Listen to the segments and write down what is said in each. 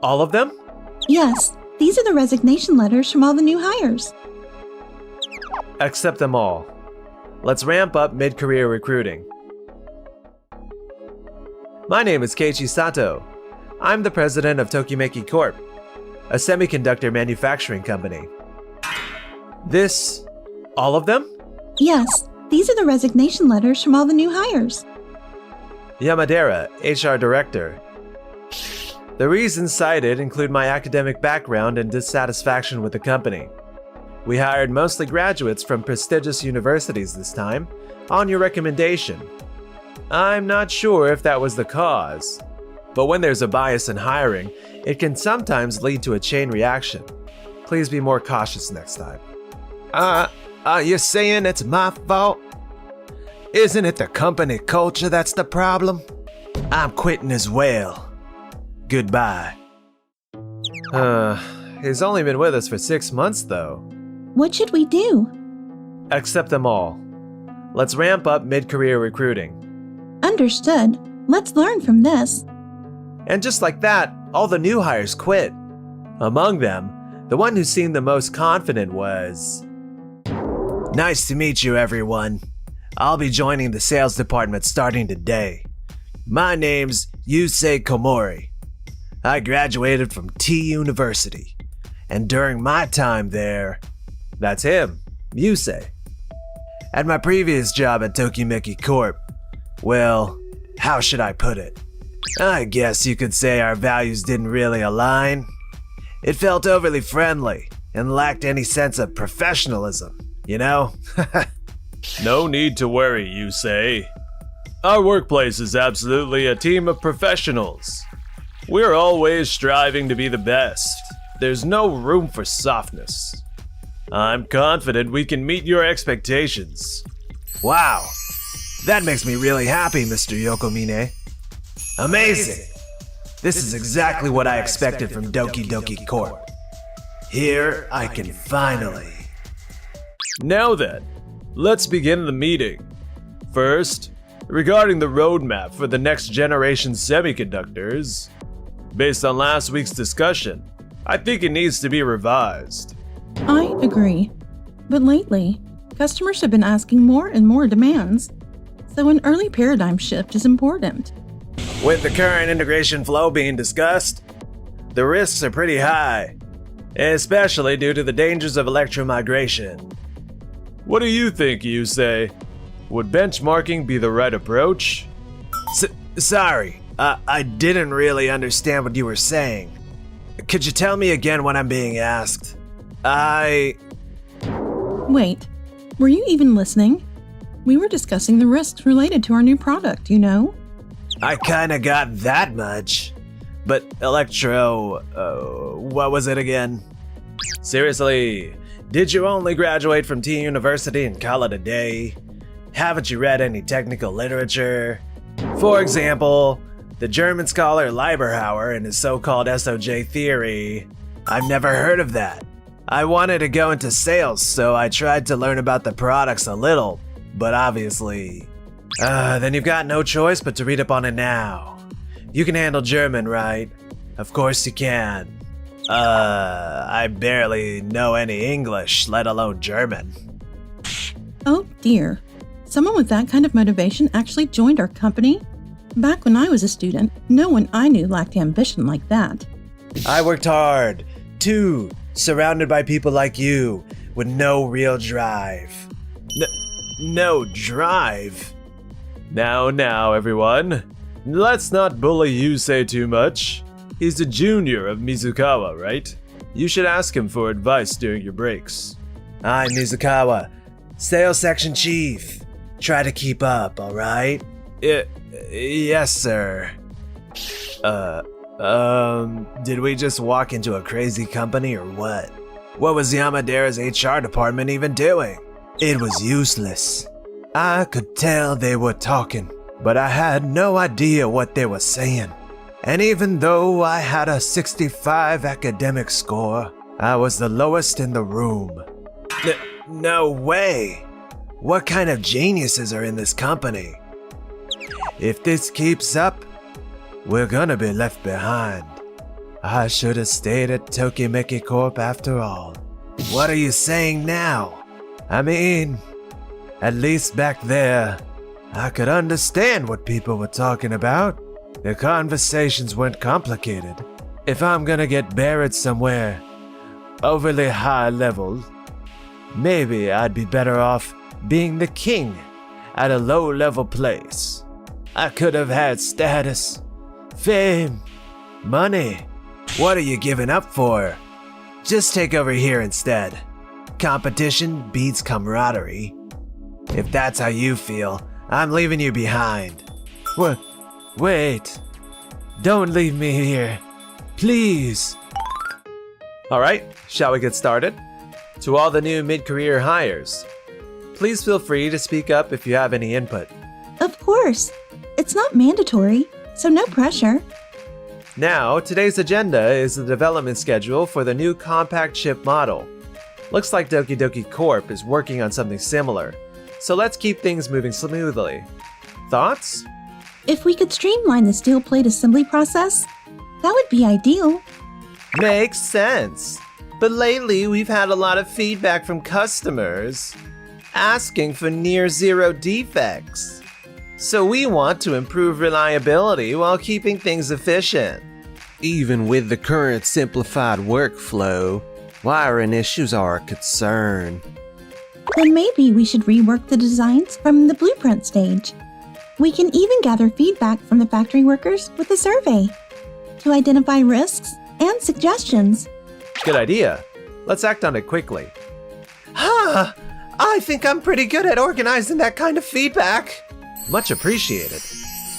All of them? Yes, these are the resignation letters from all the new hires. Accept them all. Let's ramp up mid-career recruiting. My name is Keiichi Sato. I'm the president of Tokimeki Corp., a semiconductor manufacturing company. All of them? Yes, these are the resignation letters from all the new hires. Yamadera, HR Director. The reasons cited include my academic background and dissatisfaction with the company. We hired mostly graduates from prestigious universities this time, on your recommendation. I'm not sure if that was the cause, but when there's a bias in hiring, it can sometimes lead to a chain reaction. Please be more cautious next time. You're saying it's my fault? Isn't it the company culture that's the problem? I'm quitting as well. Goodbye. He's only been with us for 6 months though. What should we do? Accept them all. Let's ramp up mid-career recruiting. Understood. Let's learn from this. And just like that, all the new hires quit. Among them, the one who seemed the most confident was... Nice to meet you, everyone. I'll be joining the sales department starting today. My name's Yusei Komori. I graduated from T University, and during my time there... That's him, Yusei. At my previous job at Tokimeki Corp., well, how should I put it? I guess you could say our values didn't really align. It felt overly friendly and lacked any sense of professionalism, you know? No need to worry, Yusei. Our workplace is absolutely a team of professionals. We're always striving to be the best. There's no room for softness. I'm confident we can meet your expectations. Wow, that makes me really happy, Mr. Yokomine. Amazing! This is exactly what I expected from Doki Doki Corp. Here I can finally... Now then, let's begin the meeting. First, regarding the roadmap for the next generation semiconductors. Based on last week's discussion, I think it needs to be revised. I agree. But lately, customers have been asking more and more demands. So an early paradigm shift is important. With the current integration flow being discussed, the risks are pretty high, especially due to the dangers of electromigration. What do you think, Yusei? Would benchmarking be the right approach? Sorry, I didn't really understand what you were saying. Could you tell me again what I'm being asked? Wait, were you even listening? We were discussing the risks related to our new product, you know? I kinda got that much. But what was it again? Seriously, did you only graduate from T University and call it a day? Haven't you read any technical literature? For example, the German scholar Leiberhauer and his so-called SOJ theory. I've never heard of that. I wanted to go into sales, so I tried to learn about the products a little, but obviously... Then you've got no choice but to read up on it now. You can handle German, right? Of course you can. I barely know any English, let alone German. Oh dear. Someone with that kind of motivation actually joined our company? Back when I was a student, no one I knew lacked ambition like that. I worked hard, too, surrounded by people like you, with no real drive. No drive? Now, everyone. Let's not bully Yusei too much. He's a junior of Mizukawa, right? You should ask him for advice during your breaks. I'm Mizukawa, sales section chief. Try to keep up, alright? Yes, sir. Did we just walk into a crazy company or what? What was Yamadera's HR department even doing? It was useless. I could tell they were talking, but I had no idea what they were saying. And even though I had a 65 academic score, I was the lowest in the room. No way! What kind of geniuses are in this company? If this keeps up, we're gonna be left behind. I should have stayed at Tokimeki Corp after all. What are you saying now? I mean, at least back there, I could understand what people were talking about. The conversations weren't complicated. If I'm gonna get buried somewhere overly high level, maybe I'd be better off being the king at a low level place. I could have had status, fame, money. What are you giving up for? Just take over here instead. Competition beats camaraderie. If that's how you feel, I'm leaving you behind. Wait. Don't leave me here. Please. Alright, shall we get started? To all the new mid-career hires, please feel free to speak up if you have any input. Of course. It's not mandatory, so no pressure. Now, today's agenda is the development schedule for the new compact ship model. Looks like Doki Doki Corp is working on something similar, so let's keep things moving smoothly. Thoughts? If we could streamline the steel plate assembly process, that would be ideal. Makes sense. But lately, we've had a lot of feedback from customers asking for near zero defects. So we want to improve reliability while keeping things efficient. Even with the current simplified workflow, wiring issues are a concern. Then maybe we should rework the designs from the blueprint stage. We can even gather feedback from the factory workers with a survey to identify risks and suggestions. Good idea. Let's act on it quickly. I think I'm pretty good at organizing that kind of feedback. Much appreciated.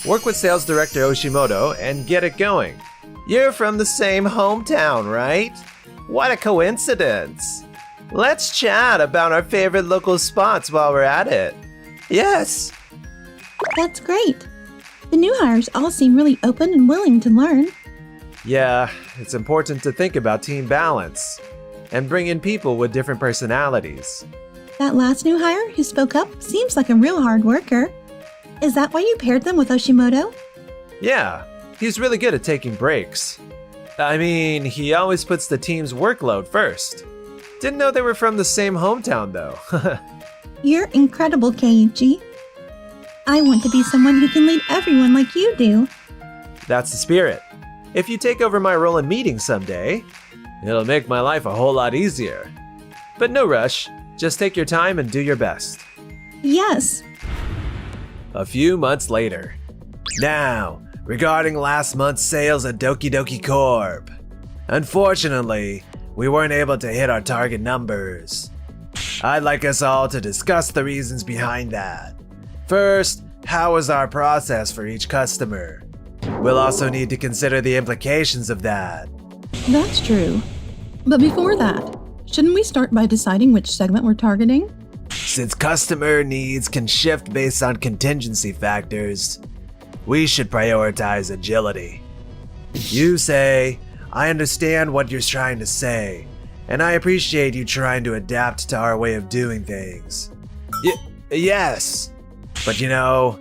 Work with Sales Director Oshimoto and get it going. You're from the same hometown, right? What a coincidence. Let's chat about our favorite local spots while we're at it. Yes. That's great. The new hires all seem really open and willing to learn. Yeah, it's important to think about team balance and bring in people with different personalities. That last new hire who spoke up seems like a real hard worker. Is that why you paired them with Oshimoto? Yeah, he's really good at taking breaks. I mean, he always puts the team's workload first. Didn't know they were from the same hometown though. You're incredible, Keiichi. I want to be someone who can lead everyone like you do. That's the spirit. If you take over my role in meetings someday, it'll make my life a whole lot easier. But no rush, just take your time and do your best. Yes. A few months later. Now, regarding last month's sales at Doki Doki Corp. Unfortunately, we weren't able to hit our target numbers. I'd like us all to discuss the reasons behind that. First, how was our process for each customer? We'll also need to consider the implications of that. That's true. But before that, shouldn't we start by deciding which segment we're targeting? Since customer needs can shift based on contingency factors, we should prioritize agility. You say, I understand what you're trying to say, and I appreciate you trying to adapt to our way of doing things. Yes, but you know,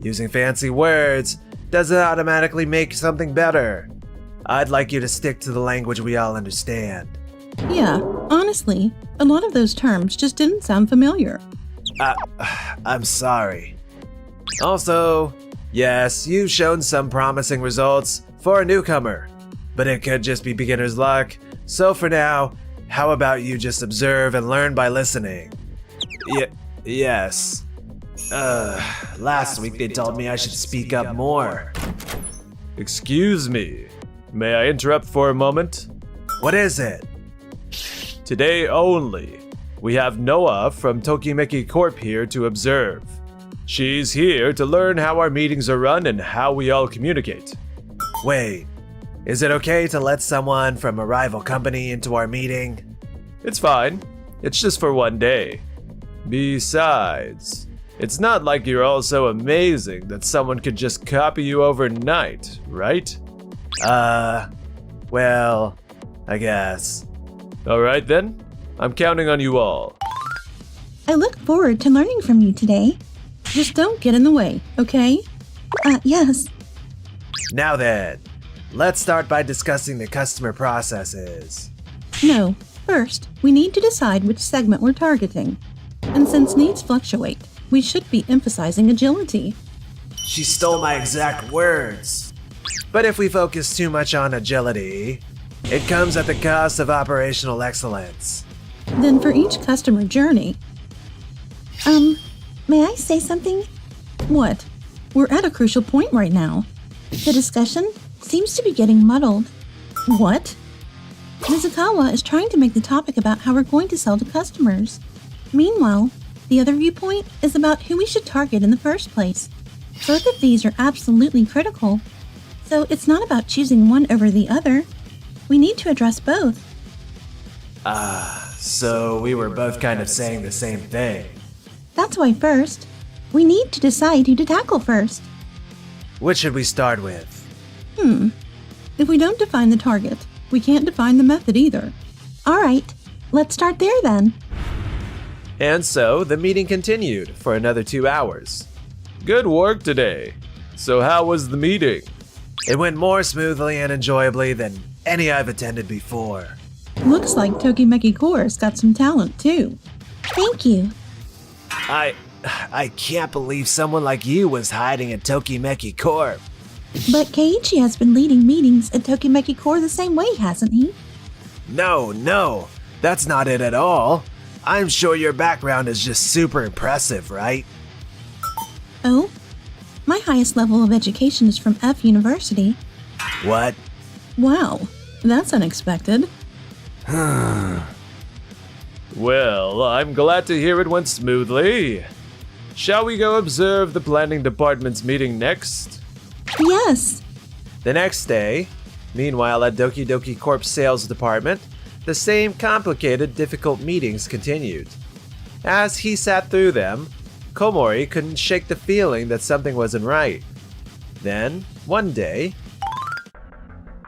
using fancy words doesn't automatically make something better. I'd like you to stick to the language we all understand. Yeah, honestly, a lot of those terms just didn't sound familiar. I'm sorry. Also, yes, you've shown some promising results for a newcomer, but it could just be beginner's luck. So for now, how about you just observe and learn by listening? Yes. Last week they told me I should speak up more. Excuse me. May I interrupt for a moment? What is it? Today only, we have Noah from Tokimeki Corp here to observe. She's here to learn how our meetings are run and how we all communicate. Wait, is it okay to let someone from a rival company into our meeting? It's fine. It's just for one day. Besides, it's not like you're all so amazing that someone could just copy you overnight, right? Well, I guess. Alright then, I'm counting on you all. I look forward to learning from you today. Just don't get in the way, okay? Yes. Now then, Let's start by discussing the customer processes. No, first, we need to decide which segment we're targeting. And since needs fluctuate, we should be emphasizing agility. She stole my exact words. But if we focus too much on agility, it comes at the cost of operational excellence. Then for each customer journey... may I say something? What? We're at a crucial point right now. The discussion seems to be getting muddled. What? Mizukawa is trying to make the topic about how we're going to sell to customers. Meanwhile, the other viewpoint is about who we should target in the first place. Both of these are absolutely critical. So it's not about choosing one over the other. We need to address both. So we were both kind of saying the same thing. That's why first, we need to decide who to tackle first. What should we start with? If we don't define the target, we can't define the method either. Alright, let's start there then. And so the meeting continued for another 2 hours. Good work today. So how was the meeting? It went more smoothly and enjoyably than any I've attended before. Looks like Tokimeki Core's got some talent too. Thank you. I can't believe someone like you was hiding at Tokimeki Corp. But Keiichi has been leading meetings at Tokimeki Core the same way, hasn't he? No, that's not it at all. I'm sure your background is just super impressive, right? Oh? My highest level of education is from F University. What? Wow, that's unexpected. Well, I'm glad to hear it went smoothly. Shall we go observe the planning department's meeting next? Yes! The next day, meanwhile at Doki Doki Corp's sales department, the same complicated, difficult meetings continued. As he sat through them, Komori couldn't shake the feeling that something wasn't right. Then, one day,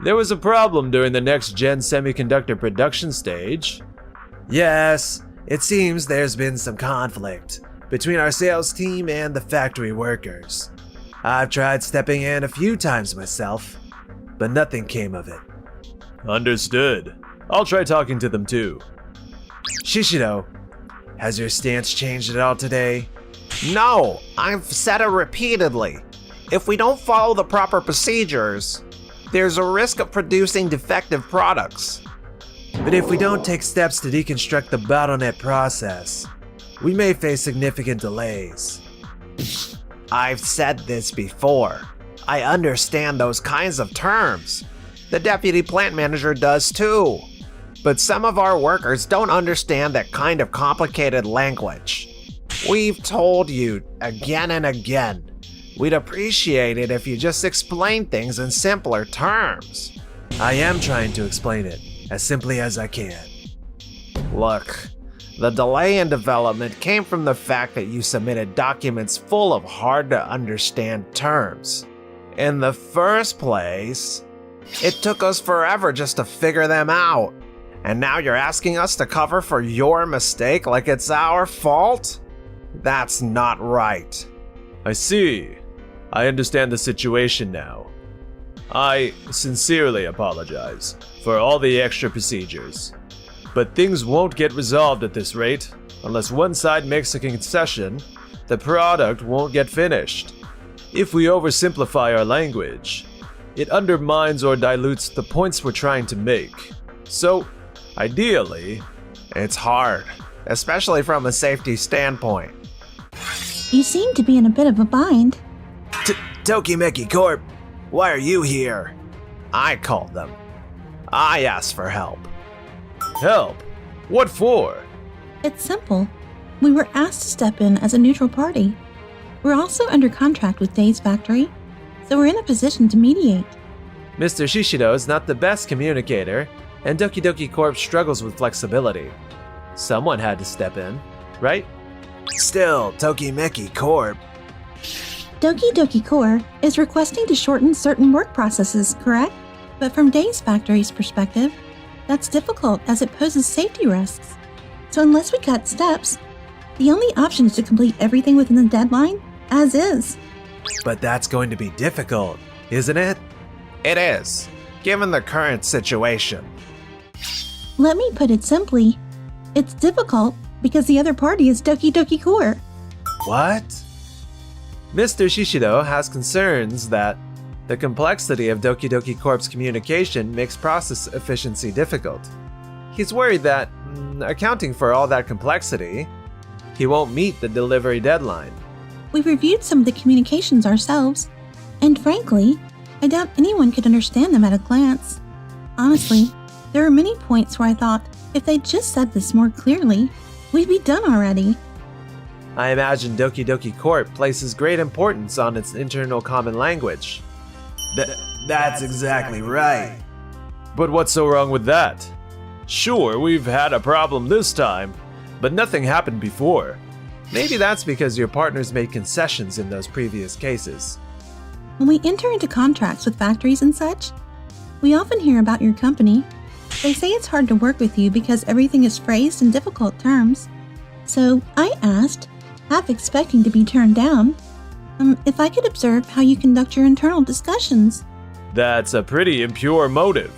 There was a problem during the next-gen semiconductor production stage. Yes, it seems there's been some conflict between our sales team and the factory workers. I've tried stepping in a few times myself, but nothing came of it. Understood. I'll try talking to them too. Shishido, has your stance changed at all today? No, I've said it repeatedly. If we don't follow the proper procedures, there's a risk of producing defective products. But if we don't take steps to deconstruct the bottleneck process, we may face significant delays. I've said this before. I understand those kinds of terms. The deputy plant manager does too. But some of our workers don't understand that kind of complicated language. We've told you again and again. We'd appreciate it if you just explain things in simpler terms. I am trying to explain it as simply as I can. Look, the delay in development came from the fact that you submitted documents full of hard-to-understand terms. In the first place, it took us forever just to figure them out. And now you're asking us to cover for your mistake like it's our fault? That's not right. I see. I understand the situation now. I sincerely apologize for all the extra procedures. But things won't get resolved at this rate. Unless one side makes a concession, the product won't get finished. If we oversimplify our language, it undermines or dilutes the points we're trying to make. So, ideally, it's hard, especially from a safety standpoint. You seem to be in a bit of a bind. Tokimeki Corp, why are you here? I called them. I asked for help. help? What for? It's simple. We were asked to step in as a neutral party. We're also under contract with Day's factory, so we're in a position to mediate. Mr. Shishido is not the best communicator, and Doki Doki Corp struggles with flexibility. Someone had to step in, right? Still, Tokimeki Corp. Doki Doki Core is requesting to shorten certain work processes, correct? But from Day's factory's perspective, that's difficult as it poses safety risks. So unless we cut steps, the only option is to complete everything within the deadline, as is. But that's going to be difficult, isn't it? It is. given the current situation? Let me put it simply. It's difficult because the other party is Doki Doki Corp. What? Mr. Shishido has concerns that the complexity of Doki Doki Corp's communication makes process efficiency difficult. He's worried that, accounting for all that complexity, he won't meet the delivery deadline. We've reviewed some of the communications ourselves, and frankly, I doubt anyone could understand them at a glance. Honestly, there are many points where I thought, if they'd just said this more clearly, we'd be done already. I imagine Doki Doki Corp places great importance on its internal common language. That's exactly right. But what's so wrong with that? Sure, we've had a problem this time, but nothing happened before. Maybe that's because your partners made concessions in those previous cases. When we enter into contracts with factories and such, we often hear about your company. They say it's hard to work with you because everything is phrased in difficult terms. So I asked, half expecting to be turned down, if I could observe how you conduct your internal discussions. That's a pretty impure motive.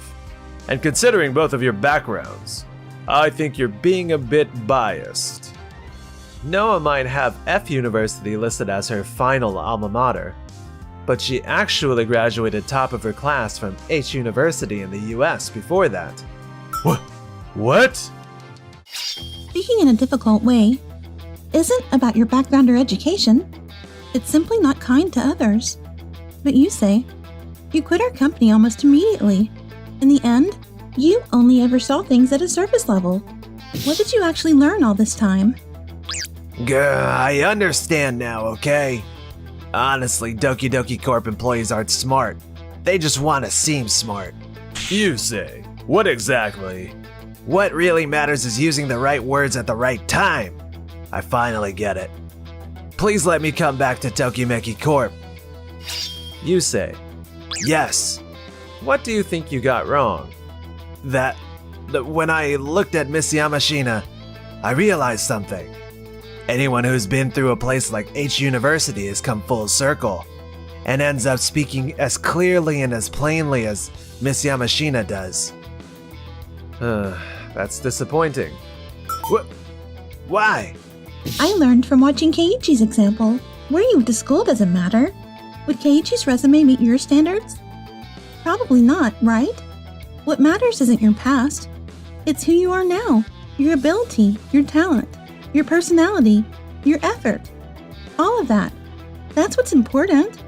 And considering both of your backgrounds, I think you're being a bit biased. Noah might have F University listed as her final alma mater, but she actually graduated top of her class from H University in the US before that. What? Speaking in a difficult way isn't about your background or education. It's simply not kind to others. But you say, you quit our company almost immediately. In the end, you only ever saw things at a surface level. What did you actually learn all this time? I understand now, okay? Honestly, Doki Doki Corp employees aren't smart. They just want to seem smart. You say, what exactly? What really matters is using the right words at the right time. I finally get it. Please let me come back to Tokimeki Corp. You say, Yes. what do you think you got wrong? That when I looked at Miss Yamashina, I realized something. Anyone who's been through a place like H University has come full circle and ends up speaking as clearly and as plainly as Miss Yamashina does. That's disappointing. Why? I learned from watching Keiichi's example. Where you went to school doesn't matter. Would Keiichi's resume meet your standards? Probably not, right? What matters isn't your past. It's who you are now, your ability, your talent, your personality, your effort. All of that. That's what's important.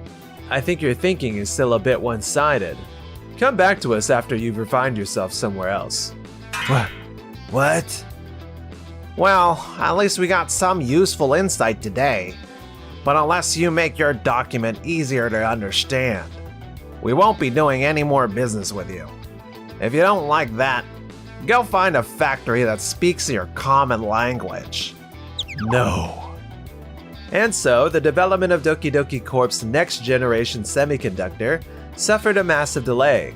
I think your thinking is still a bit one-sided. Come back to us after you've refined yourself somewhere else. What? Well, at least we got some useful insight today. But unless you make your document easier to understand, we won't be doing any more business with you. If you don't like that, go find a factory that speaks your common language. No. And so, the development of Doki Doki Corp's next generation semiconductor suffered a massive delay.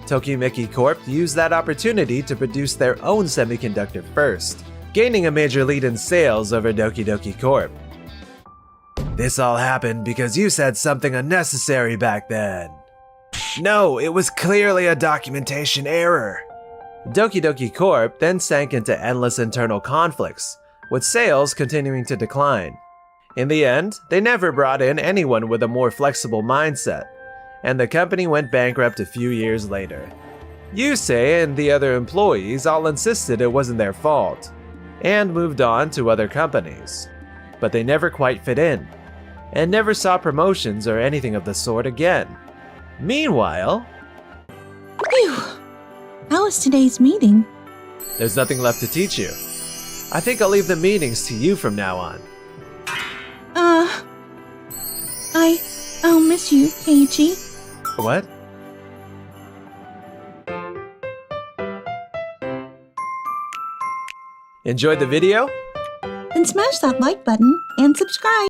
Tokimeki Corp used that opportunity to produce their own semiconductor first, gaining a major lead in sales over Doki Doki Corp. This all happened because you said something unnecessary back then. No, it was clearly a documentation error. Doki Doki Corp then sank into endless internal conflicts, with sales continuing to decline. In the end, they never brought in anyone with a more flexible mindset, and the company went bankrupt a few years later. Yusei and the other employees all insisted it wasn't their fault, and moved on to other companies. But they never quite fit in, and never saw promotions or anything of the sort again. Meanwhile, Phew! How was today's meeting? there's nothing left to teach you. I think I'll leave the meetings to you from now on. I'll miss you, Keiichi. What? Enjoyed the video? Then smash that like button and subscribe.